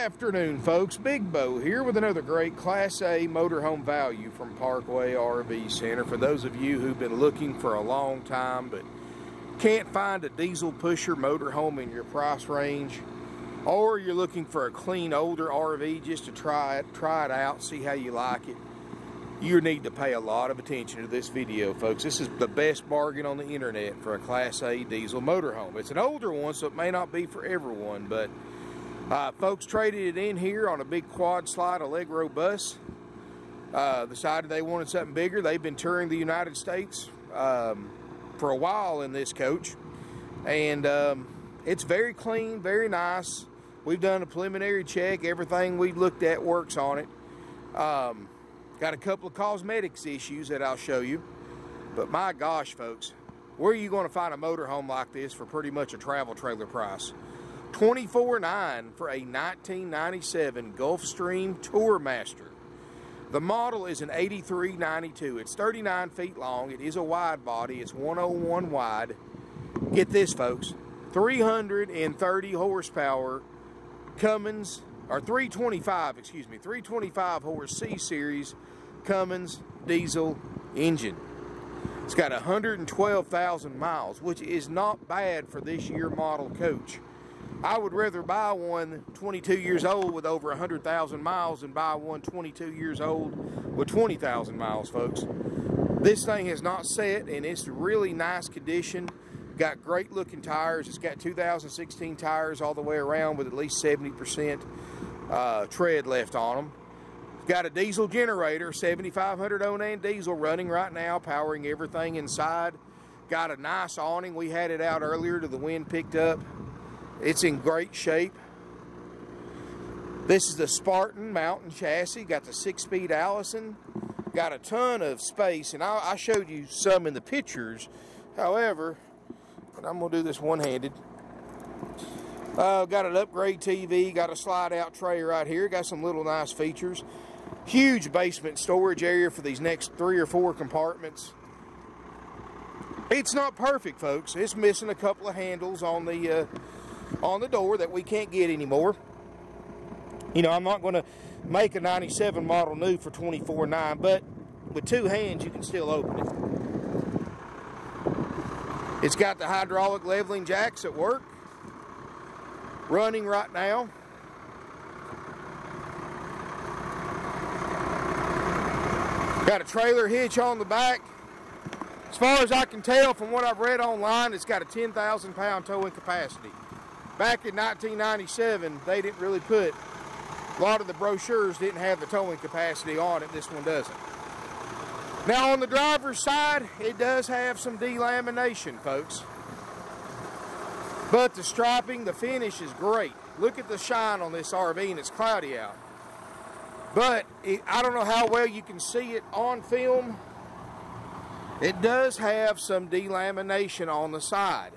Afternoon, folks. Big Bo here with another great Class A motorhome value from Parkway RV Center. For those of you who've been looking for a long time but can't find a diesel pusher motorhome in your price range, or you're looking for a clean older RV just to try it out, see how you like it, you need to pay a lot of attention to this video, folks. This is the best bargain on the internet for a Class A diesel motorhome. It's an older one, so it may not be for everyone, but folks traded it in here on a big quad slide Allegro bus. Decided they wanted something bigger. They've been touring the United States for a while in this coach, and it's very clean, very nice. We've done a preliminary check. Everything we've looked at works on it. Got a couple of cosmetics issues that I'll show you, but my gosh, folks, where are you going to find a motorhome like this for pretty much a travel trailer price? $24,900 for a 1997 Gulfstream Tourmaster. The model is an 8392. It's 39 feet long. It is a wide body. It's 101 wide. Get this, folks, 330 horsepower Cummins, or 325 horse C-Series Cummins diesel engine. It's got 112,000 miles, which is not bad for this year model coach. I would rather buy one 22 years old with over 100,000 miles than buy one 22 years old with 20,000 miles, folks. This thing has not set, and it's really nice condition. Got great looking tires. It's got 2016 tires all the way around with at least 70% tread left on them. It's got a diesel generator, 7500 Onan diesel running right now, powering everything inside. Got a nice awning. We had it out earlier till the wind picked up. It's in great shape. This is the Spartan mountain chassis. Got the 6-speed Allison. Got a ton of space, and I showed you some in the pictures. However, and I'm going to do this one-handed. Got an upgrade TV, got a slide-out tray right here, got some little nice features. Huge basement storage area for these next 3 or 4 compartments. It's not perfect, folks. It's missing a couple of handles on the door that we can't get anymore. You know, I'm not going to make a 97 model new for $24,900, but with 2 hands you can still open it. It's got the hydraulic leveling jacks at work, running right now. Got a trailer hitch on the back. As far as I can tell from what I've read online, it's got a 10,000 pound towing capacity. Back in 1997, they didn't really put, a lot of the brochures didn't have the towing capacity on it. This one doesn't. Now on the driver's side, it does have some delamination, folks. But the striping, the finish is great. Look at the shine on this RV, and it's cloudy out. But I don't know how well you can see it on film. It does have some delamination on the side.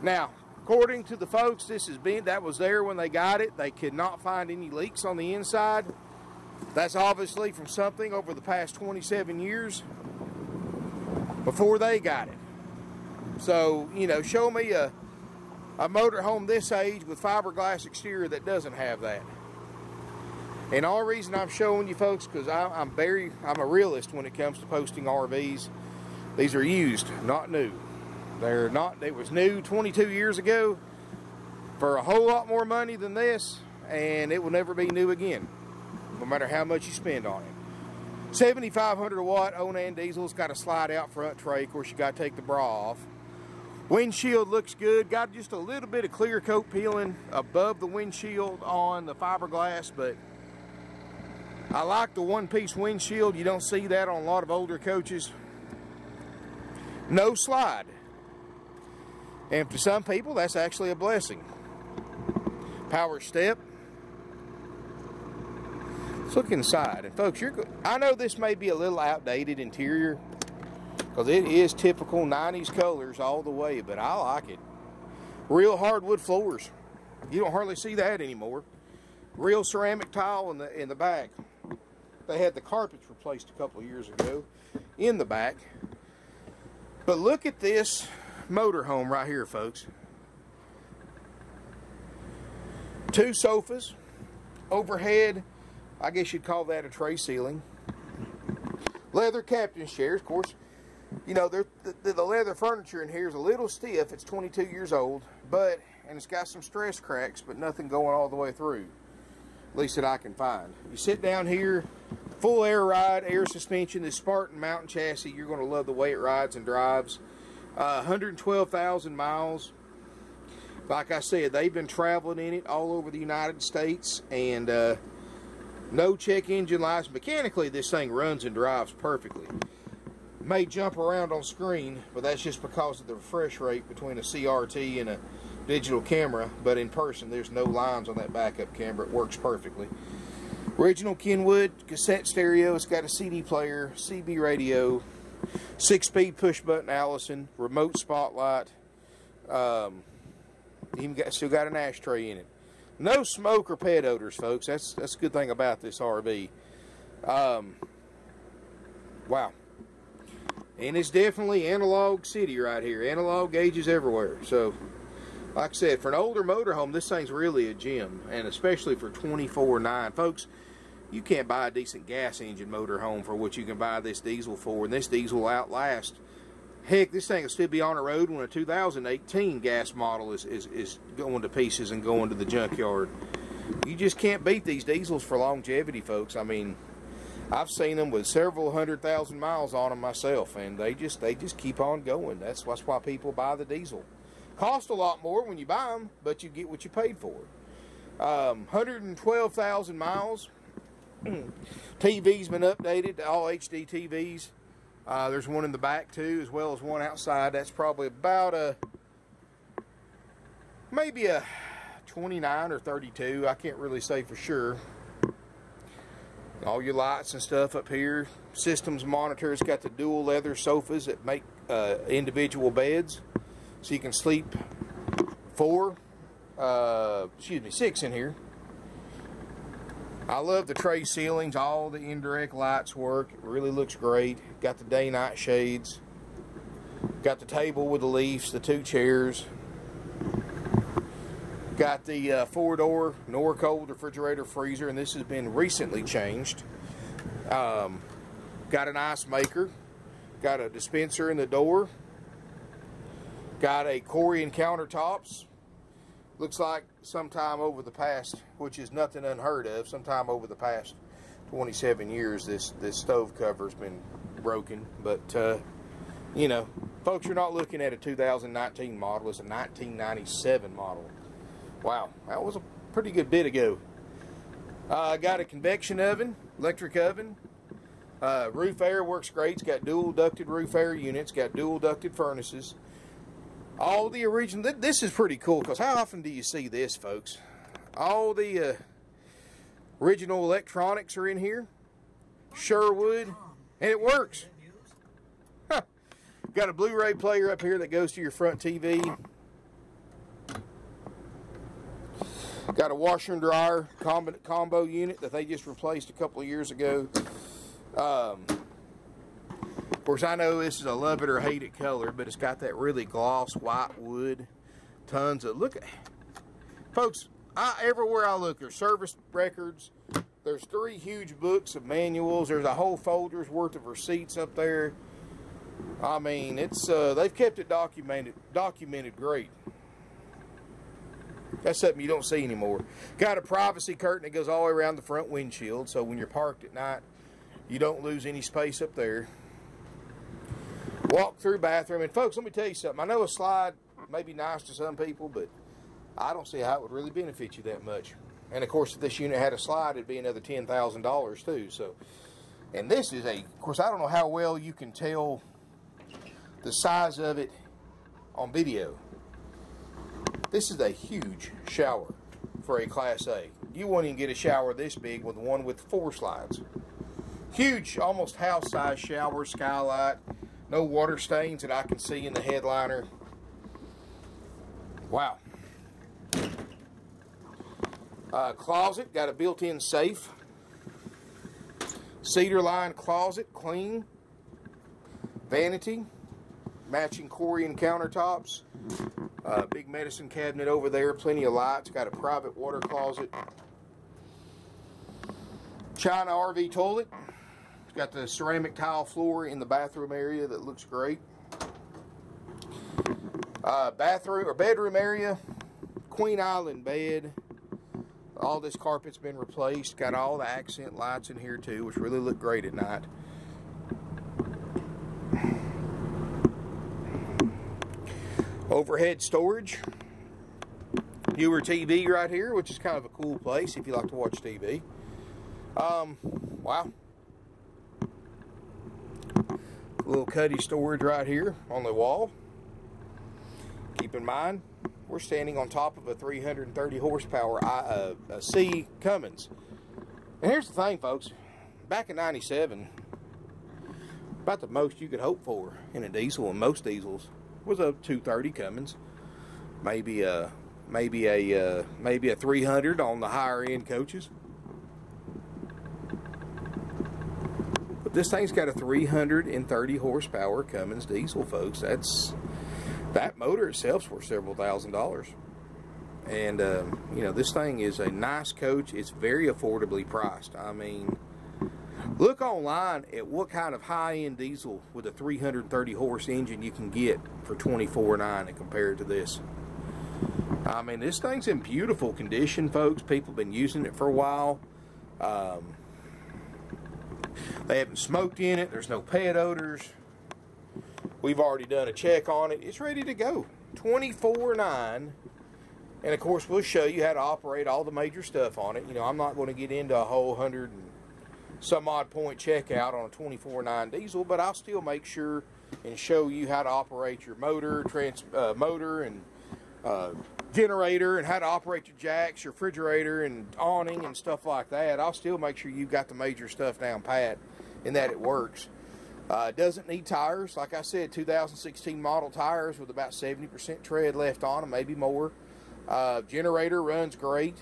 Now, according to the folks that was there when they got it, they could not find any leaks on the inside. That's obviously from something over the past 27 years before they got it. So, you know, show me a motorhome this age with fiberglass exterior that doesn't have that. And all reason I'm showing you folks, because I'm a realist when it comes to posting RVs. These are used, not new. It was new 22 years ago for a whole lot more money than this, and it will never be new again, no matter how much you spend on it. 7,500 watt Onan diesel. It's got a slide out front tray. Of course, you got to take the bra off. Windshield looks good. Got just a little bit of clear coat peeling above the windshield on the fiberglass, but I like the one-piece windshield. You don't see that on a lot of older coaches. No slide. And to some people, that's actually a blessing. Power step. Let's look inside. And folks, I know this may be a little outdated interior, because it is typical 90s colors all the way, but I like it. Real hardwood floors. You don't hardly see that anymore. Real ceramic tile in the back. They had the carpets replaced a couple of years ago in the back. But look at this motorhome right here, folks. 2 sofas. Overhead, I guess you'd call that a tray ceiling. Leather captain's chairs, of course. You know, the leather furniture in here is a little stiff. It's 22 years old, and it's got some stress cracks, but nothing going all the way through, at least that I can find. You sit down here, full air ride, air suspension. This Spartan mountain chassis, you're going to love the way it rides and drives. 112,000 miles. Like I said, they've been traveling in it all over the United States, and no check engine lights. Mechanically, this thing runs and drives perfectly. May jump around on screen, but that's just because of the refresh rate between a CRT and a digital camera. But in person, there's no lines on that backup camera. It works perfectly. Original Kenwood cassette stereo. It's got a CD player, CB radio, 6-speed push-button Allison, remote spotlight. Still got an ashtray in it. No smoke or pet odors, folks. That's a good thing about this RV. Wow. And it's definitely analog city right here. Analog gauges everywhere. So, like I said, for an older motorhome, this thing's really a gem. And especially for $24,900. Folks, you can't buy a decent gas engine motorhome for what you can buy this diesel for. And this diesel will outlast. Heck, this thing will still be on the road when a 2018 gas model is going to pieces and going to the junkyard. You just can't beat these diesels for longevity, folks. I mean, I've seen them with several 100,000 miles on them myself, and they just keep on going. That's why people buy the diesel. Cost a lot more when you buy them, but you get what you paid for. 112,000 miles. TV's been updated to all HD TVs. There's one in the back too, as well as one outside. That's probably about maybe a 29 or 32. I can't really say for sure. All your lights and stuff up here. Systems monitor. It's got the dual leather sofas that make individual beds, so you can sleep 6 in here. I love the tray ceilings. All the indirect lights work. It really looks great. Got the day-night shades. Got the table with the leaves, the 2 chairs. Got the 4-door Norcold refrigerator freezer, and this has been recently changed. Got an ice maker. Got a dispenser in the door. Got a Corian countertops. Looks like sometime over the past, which is nothing unheard of, sometime over the past 27 years, this stove cover's been broken. But, you know, folks, you're not looking at a 2019 model. It's a 1997 model. Wow, that was a pretty good bit ago. Got a convection oven, electric oven. Roof air works great. It's got dual ducted roof air units, got dual ducted furnaces. All the original, this is pretty cool, because how often do you see this, folks? All the original electronics are in here. Sherwood, and it works. Huh. Got a Blu-ray player up here that goes to your front TV. Got a washer and dryer combo unit that they just replaced a couple of years ago. Of course, I know this is a love it or hate it color, but it's got that really gloss white wood. Tons of, look at, folks, everywhere I look, there's service records. There's 3 huge books of manuals. There's a whole folder's worth of receipts up there. I mean, it's they've kept it documented great. That's something you don't see anymore. Got a privacy curtain that goes all the way around the front windshield, so when you're parked at night, you don't lose any space up there. Walk-through bathroom. And folks, let me tell you something. I know a slide may be nice to some people, but I don't see how it would really benefit you that much. And of course, if this unit had a slide, it'd be another $10,000 too. So, and this is of course, I don't know how well you can tell the size of it on video. This is a huge shower for a Class A. You won't even get a shower this big with one with 4 slides. Huge, almost house-size shower, skylight. No water stains that I can see in the headliner. Wow. Closet, got a built-in safe. Cedar lined closet, clean. Vanity, matching Corian countertops. Big medicine cabinet over there, plenty of lights, got a private water closet. China RV toilet. It's got the ceramic tile floor in the bathroom area that looks great. Bathroom or bedroom area, Queen Island bed. All this carpet's been replaced. Got all the accent lights in here too, which really look great at night. Overhead storage. Newer TV right here, which is kind of a cool place if you like to watch TV. Wow. Little cuddy storage right here on the wall. Keep in mind, we're standing on top of a 330 horsepower C Cummins. And here's the thing, folks. Back in '97, about the most you could hope for in a diesel, and most diesels, was a 230 Cummins. Maybe a 300 on the higher end coaches. But this thing's got a 330 horsepower Cummins diesel, folks. That motor itself's worth several $1,000s. And you know, this thing is a nice coach. It's very affordably priced. I mean, look online at what kind of high-end diesel with a 330 horse engine you can get for $24,900 and compare it to this. I mean, this thing's in beautiful condition, folks. People have been using it for a while. They haven't smoked in it. There's no pet odors. We've already done a check on it. It's ready to go. $24,900. And of course, we'll show you how to operate all the major stuff on it. You know, I'm not going to get into a whole 100 and some odd point checkout on a $24,900 diesel, but I'll still make sure and show you how to operate your motor, motor and generator, and how to operate your jacks, your refrigerator, and awning and stuff like that. I'll still make sure you've got the major stuff down pat and that it works. It doesn't need tires. Like I said, 2016 model tires with about 70% tread left on them, maybe more. Generator runs great.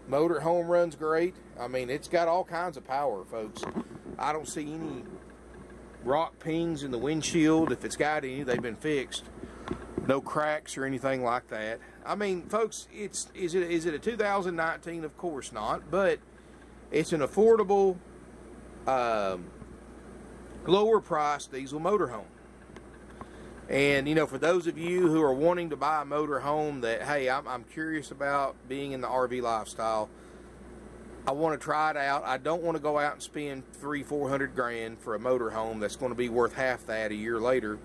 Motor home runs great. I mean, it's got all kinds of power, folks. I don't see any rock pings in the windshield. If it's got any, they've been fixed. No cracks or anything like that. I mean, folks, is it a 2019? Of course not. But it's an affordable, lower price diesel motorhome. And, you know, for those of you who are wanting to buy a motorhome that, hey, I'm curious about being in the RV lifestyle, I want to try it out. I don't want to go out and spend $300-400 grand for a motorhome that's going to be worth half that a year later.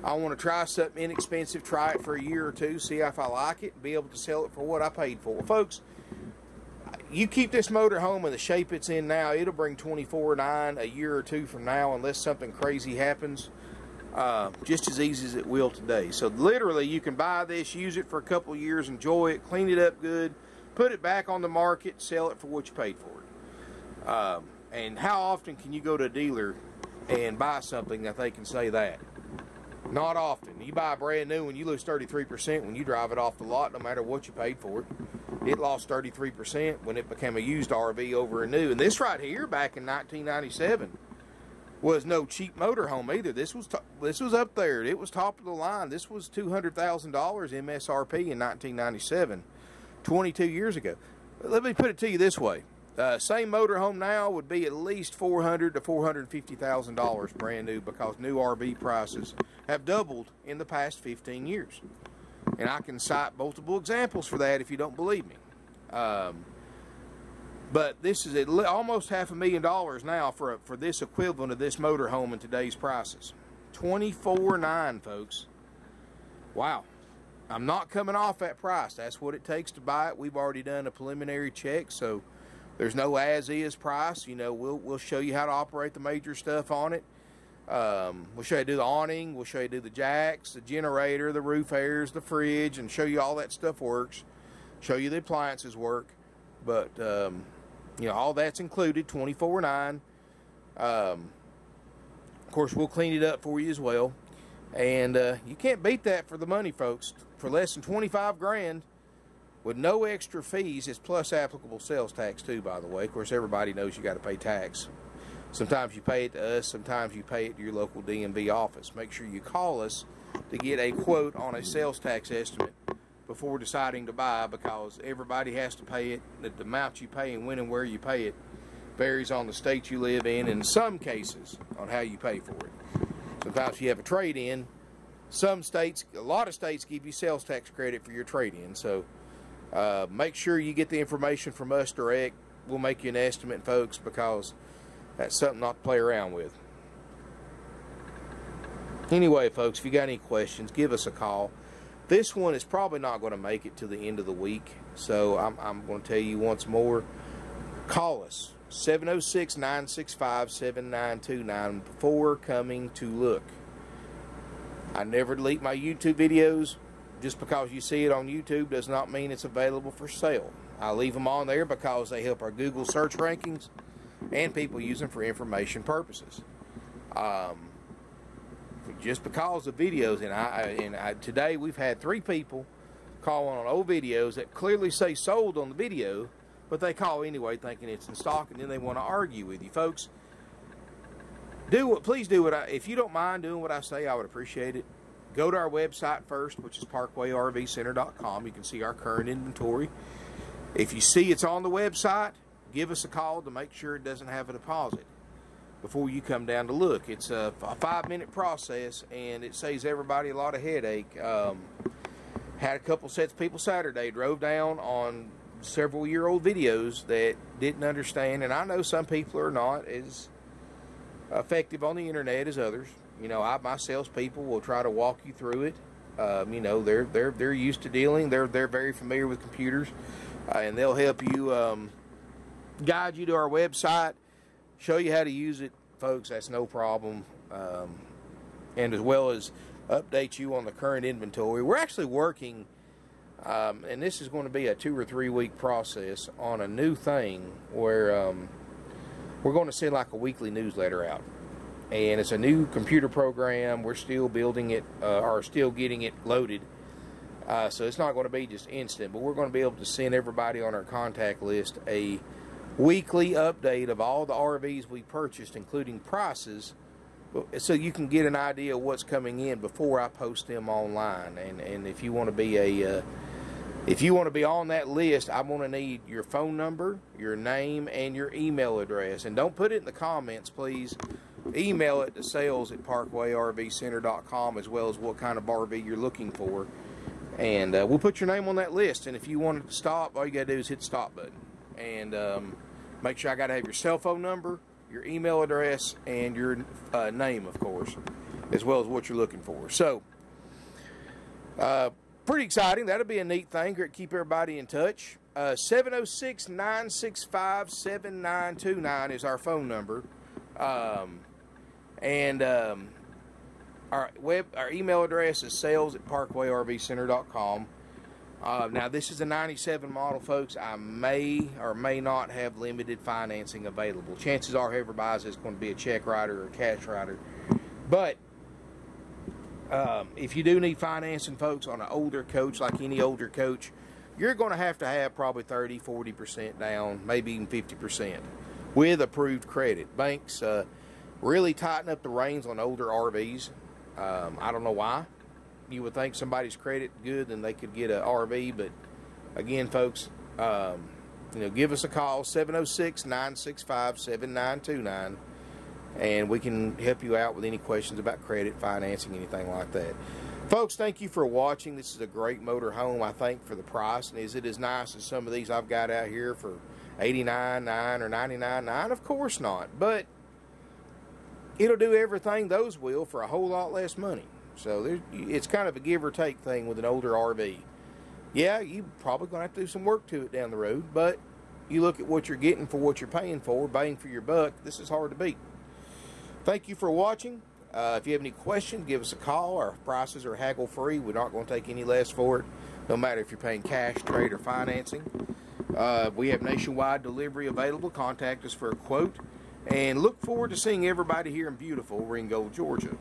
I want to try something inexpensive, try it for a year or two, see if I like it, and be able to sell it for what I paid for. Folks, you keep this motorhome in the shape it's in now, it'll bring $24,900 a year or two from now, unless something crazy happens. Just as easy as it will today. So literally, you can buy this, use it for a couple of years, enjoy it, clean it up good, put it back on the market, sell it for what you paid for it. And how often can you go to a dealer and buy something that they can say that? Not often. You buy a brand new one, you lose 33% when you drive it off the lot, no matter what you paid for it. It lost 33% when it became a used RV over a new. And this right here, back in 1997, was no cheap motorhome either. This was up there. It was top of the line. This was $200,000 MSRP in 1997, 22 years ago. But let me put it to you this way: same motorhome now would be at least $400,000 to $450,000 brand new, because new RV prices have doubled in the past 15 years. And I can cite multiple examples for that if you don't believe me. But this is at almost $500,000 now for this equivalent of this motorhome in today's prices. $24,900, folks. Wow. I'm not coming off that price. That's what it takes to buy it. We've already done a preliminary check, so there's no as-is price. You know, we'll show you how to operate the major stuff on it. We'll show you how to do the awning. We'll show you how to do the jacks, the generator, the roof airs, the fridge, and show you all that stuff works. Show you the appliances work. But you know, all that's included, $24,900. Of course, we'll clean it up for you as well. And you can't beat that for the money, folks. For less than 25 grand, with no extra fees, it's plus applicable sales tax too, by the way. Of course, everybody knows you got to pay tax. Sometimes you pay it to us, sometimes you pay it to your local DMV office. Make sure you call us to get a quote on a sales tax estimate before deciding to buy, because everybody has to pay it. The amount you pay and when and where you pay it varies on the state you live in some cases on how you pay for it. Sometimes if you have a trade-in, some states, a lot of states give you sales tax credit for your trade-in. So make sure you get the information from us direct. We'll make you an estimate, folks, because that's something not to play around with. Anyway, folks, if you got any questions, give us a call. This one is probably not going to make it to the end of the week, so I'm going to tell you once more. Call us, 706-965-7929, before coming to look. I never delete my YouTube videos. Just because you see it on YouTube does not mean it's available for sale. I leave them on there because they help our Google search rankings and people use them for information purposes. Just because of videos, and today we've had 3 people call on old videos that clearly say sold on the video, but they call anyway thinking it's in stock, and then they want to argue with you. Folks, please do if you don't mind doing what I say, I would appreciate it. Go to our website first, which is parkwayrvcenter.com. You can see our current inventory. If you see it's on the website, give us a call to make sure it doesn't have a deposit before you come down to look. It's a 5-minute process, and it saves everybody a lot of headache. Had a couple sets of people Saturday, drove down on several-year-old videos that didn't understand, and I know some people are not as effective on the internet as others. You know, my salespeople will try to walk you through it. You know, they're used to dealing. They're very familiar with computers, and they'll help you guide you to our website, show you how to use it, folks. That's no problem. And as well as update you on the current inventory. We're actually working, and this is going to be a 2 or 3 week process on a new thing where we're going to send like a weekly newsletter out. And it's a new computer program. We're still building it, or still getting it loaded. So it's not going to be just instant, but we're going to be able to send everybody on our contact list a weekly update of all the RVs we purchased, including prices, so you can get an idea of what's coming in before I post them online. And if you want to be on that list, I want to need your phone number, your name, and your email address. And don't put it in the comments, please. Email it to sales@parkwayrvcenter.com, as well as what kind of RV you're looking for. And we'll put your name on that list. And if you want it to stop, all you got to do is hit the stop button. And make sure I got to have your cell phone number, your email address, and your name, of course, as well as what you're looking for. So, pretty exciting. That'll be a neat thing. Keep everybody in touch. 706-965-7929 is our phone number. Our email address is sales@parkwayrvcenter.com. Now, this is a 97 model, folks. I may or may not have limited financing available. Chances are whoever buys it's going to be a check writer or a cash writer. But if you do need financing, folks, on an older coach, like any older coach, you're going to have probably 30, 40% down, maybe even 50% with approved credit. Banks really tighten up the reins on older RVs. I don't know why. You would think somebody's credit good and they could get an RV, but again, folks, you know, give us a call, 706-965-7929, and we can help you out with any questions about credit, financing, anything like that. Folks, thank you for watching. This is a great motor home, I think, for the price. And is it as nice as some of these I've got out here for $89,900 or $99,900? Of course not, but it'll do everything those will for a whole lot less money. So it's kind of a give or take thing with an older RV. Yeah, you're probably going to have to do some work to it down the road, but you look at what you're getting for what you're paying for, bang for your buck, this is hard to beat. Thank you for watching. If you have any questions, give us a call. Our prices are haggle free. We're not going to take any less for it, no matter if you're paying cash, trade, or financing. We have nationwide delivery available. Contact us for a quote. And look forward to seeing everybody here in beautiful Ringgold, Georgia.